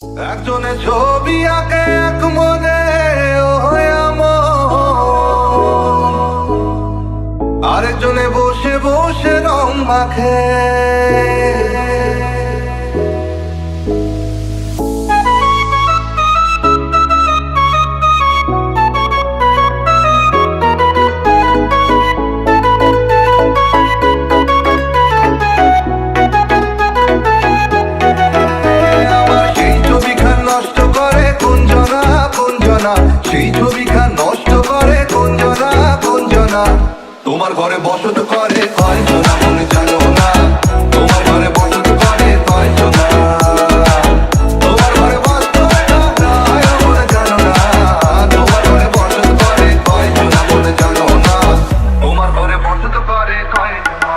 একজনে ছবি আঁকে এক মনে আরেকজনে বসে বসে রং মাখে। সেই ছবিখান নষ্ট করে কোনজনা কোনজনা। তোমার ঘরে বসত করে কয়জনা মনে জানো না। তোমার ঘরে বসত করে কয়জনা। তোমার ঘরে বসত মনে জানো না। তোমার ঘরে বসত করে কয়জনা মনে জানো না। তোমার ঘরে বসত করে কয়জনা।